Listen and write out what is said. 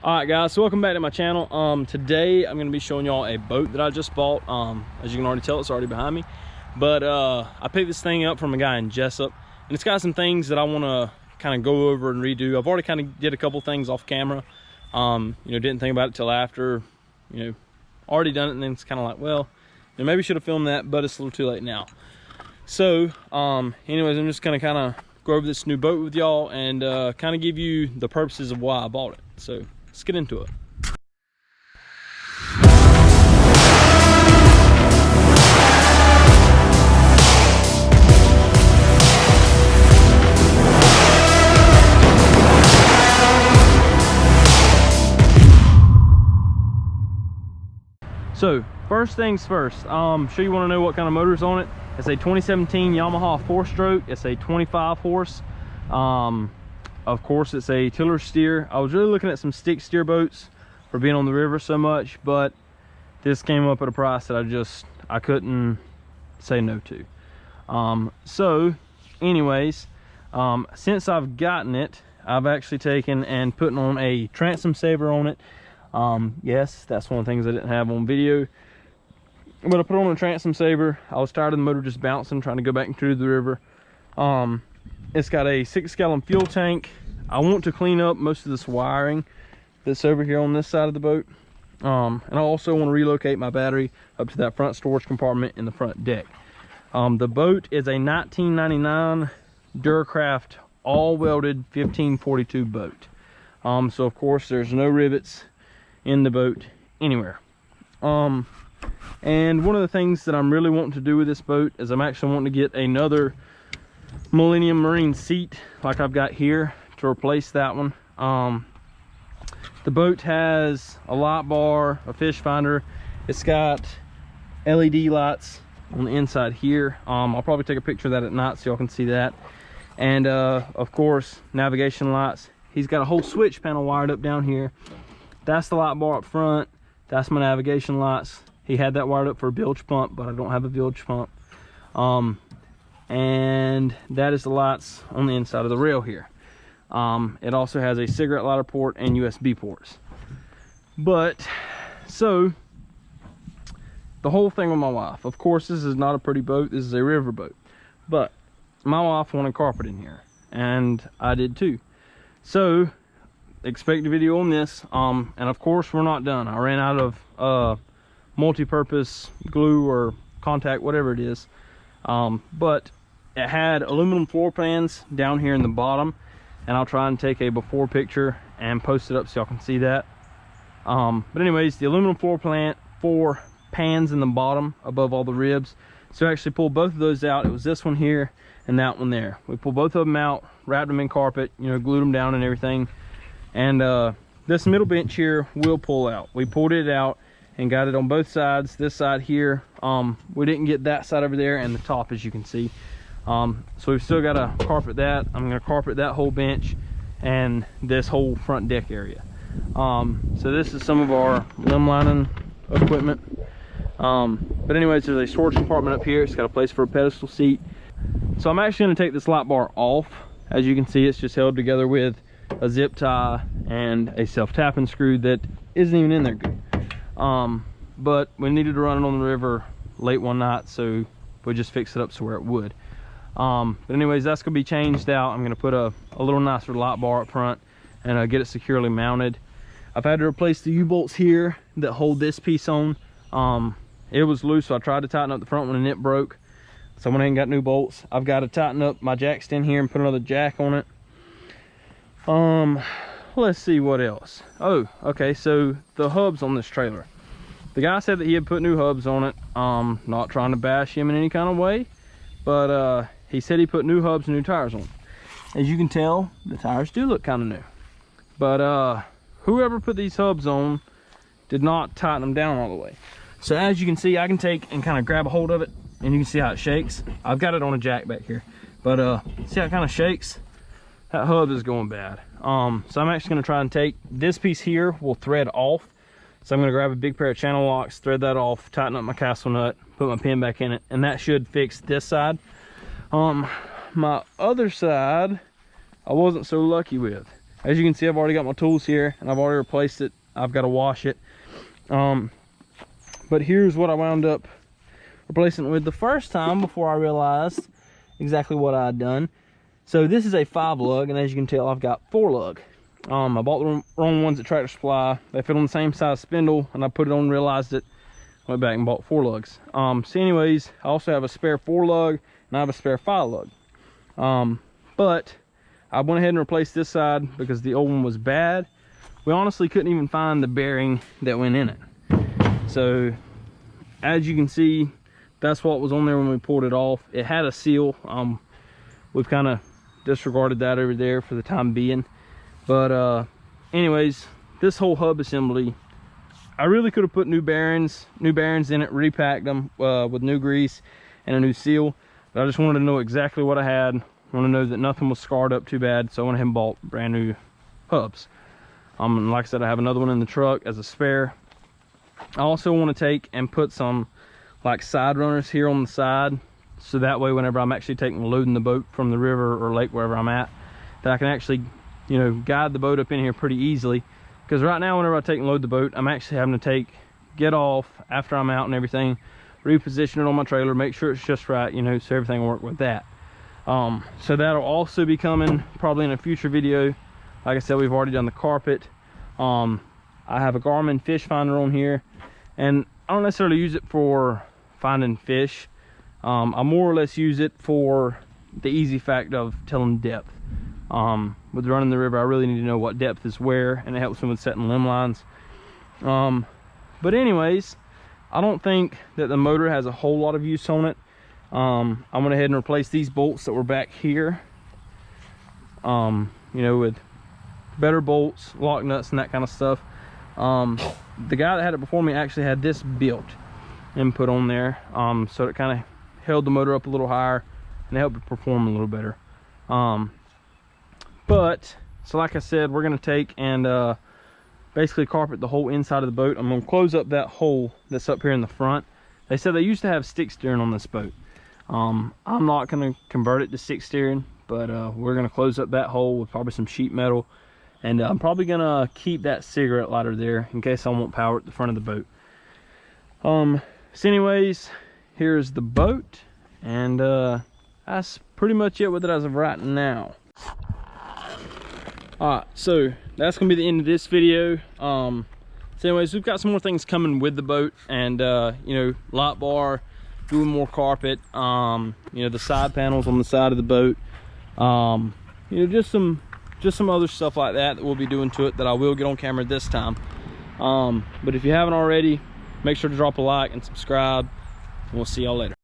All right, guys, so welcome back to my channel. Today I'm going to be showing y'all a boat that I just bought. As you can already tell, it's already behind me, but I picked this thing up from a guy in Jessup, and it's got some things that I want to kind of go over and redo. I've already kind of did a couple things off camera. Didn't think about it till after, already done it, and then it's kind of like, well, maybe should have filmed that, but it's a little too late now. So anyways, I'm just gonna kind of go over this new boat with y'all and kind of give you the purposes of why I bought it. So let's get into it. So first things first, I'm sure you want to know what kind of motor's on it. It's a 2017 Yamaha 4-stroke. It's a 25 horse. Of course, it's a tiller steer. I was really looking at some stick steer boats for being on the river so much, but this came up at a price that I couldn't say no to. So anyways, since I've gotten it, I've actually taken and putting on a transom saver on it. Yes, that's one of the things I didn't have on video, but I put on a transom saver. I was tired of the motor just bouncing, trying to go back into the river. It's got a 6-gallon fuel tank. I want to clean up most of this wiring that's over here on this side of the boat. And I also want to relocate my battery up to that front storage compartment in the front deck. The boat is a 1999 Duracraft all welded 1542 boat. So of course there's no rivets in the boat anywhere. And one of the things that I'm really wanting to do with this boat is I'm actually wanting to get another Millennium Marine seat like I've got here to replace that one. The boat has a light bar, a fish finder. It's got LED lights on the inside here. I'll probably take a picture of that at night so y'all can see that. And of course, navigation lights. He's got a whole switch panel wired up down here. That's the light bar up front. That's my navigation lights. He had that wired up for a bilge pump, but I don't have a bilge pump. And that is the lights on the inside of the rail here. It also has a cigarette lighter port and USB ports. But so the whole thing with my wife, of course, this is not a pretty boat. This is a river boat, but my wife wanted carpet in here, and I did too. So expect a video on this. And of course we're not done. I ran out of multi-purpose glue or contact, whatever it is. But it had aluminum floor pans down here in the bottom, and I'll try and take a before picture and post it up so y'all can see that. But anyways, the aluminum floor pans in the bottom above all the ribs. So I actually pulled both of those out. It was this one here and that one there. We pulled both of them out, wrapped them in carpet, glued them down and everything. And this middle bench here will pull out. We pulled it out and got it on both sides. This side here, we didn't get that side over there, and the top, as you can see. So we've still got to carpet that. I'm going to carpet that whole bench and this whole front deck area. So this is some of our limb lining equipment. But anyways, there's a storage compartment up here. It's got a place for a pedestal seat. So I'm actually going to take this light bar off. As you can see, it's just held together with a zip tie and a self-tapping screw that isn't even in there good. But we needed to run it on the river late one night, so we just fixed it up so where it would. But anyways, that's gonna be changed out. I'm gonna put a little nicer light bar up front and get it securely mounted. I've had to replace the U-bolts here that hold this piece on. It was loose, so I tried to tighten up the front one and it broke. So I went ahead and got new bolts. I've got to tighten up my jack stand here and put another jack on it. Let's see what else. Oh, okay, so the hubs on this trailer. The guy said that he had put new hubs on it. Not trying to bash him in any kind of way, but he said he put new hubs and new tires on it. As you can tell, the tires do look kind of new. But whoever put these hubs on did not tighten them down all the way. So as you can see, I can take and kind of grab a hold of it, and you can see how it shakes. I've got it on a jack back here, but see how it kind of shakes? That hub is going bad. So I'm actually going to try and take this piece here, will thread off. So I'm going to grab a big pair of channel locks, thread that off, tighten up my castle nut, put my pin back in it, and that should fix this side. My other side, I wasn't so lucky with. as you can see, I've already got my tools here and I've already replaced it. I've got to wash it. But here's what I wound up replacing it with the first time before I realized exactly what I had done. So this is a 5 lug, and as you can tell, I've got 4 lug. I bought the wrong ones at Tractor Supply. They fit on the same size spindle, and I put it on, realized it, went back and bought 4 lugs. So anyways, I also have a spare 4 lug and I have a spare 5 lug. But I went ahead and replaced this side because the old one was bad. We honestly couldn't even find the bearing that went in it. So as you can see, that's what was on there when we pulled it off. It had a seal. We've kind of disregarded that over there for the time being. But anyways, this whole hub assembly, I really could have put new bearings in it, repacked them with new grease and a new seal. But I just wanted to know exactly what I had. I want to know that nothing was scarred up too bad, so I went ahead and bought brand new hubs. And like I said, I have another one in the truck as a spare. I also want to take and put some like side runners here on the side, so that way whenever I'm actually loading the boat from the river or lake, wherever I'm at, that I can actually, you know, guide the boat up in here pretty easily. Because right now, whenever I take and load the boat, I'm actually having to get off after I'm out and everything, reposition it on my trailer, make sure it's just right, you know, so everything will work with that. So that'll also be coming probably in a future video. Like I said, we've already done the carpet. I have a Garmin fish finder on here, and I don't necessarily use it for finding fish. I more or less use it for the easy fact of telling depth. With running the river, I really need to know what depth is where, and it helps me with setting limb lines. But anyways, I don't think that the motor has a whole lot of use on it. I went ahead and replaced these bolts that were back here, you know, with better bolts, lock nuts, and that kind of stuff. The guy that had it before me actually had this built and put on there, so it kind of held the motor up a little higher and helped it perform a little better. But so like I said, we're going to take and basically carpet the whole inside of the boat. I'm going to close up that hole that's up here in the front. They said they used to have stick steering on this boat. I'm not going to convert it to stick steering, but we're going to close up that hole with probably some sheet metal. And I'm probably going to keep that cigarette lighter there in case I want power at the front of the boat. So anyways, here's the boat, and that's pretty much it with it as of right now. Alright, so that's going to be the end of this video. So anyways, we've got some more things coming with the boat, and you know, light bar, doing more carpet, you know, the side panels on the side of the boat, you know, just some other stuff like that we'll be doing to it that I will get on camera this time. But if you haven't already, make sure to drop a like and subscribe, and we'll see y'all later.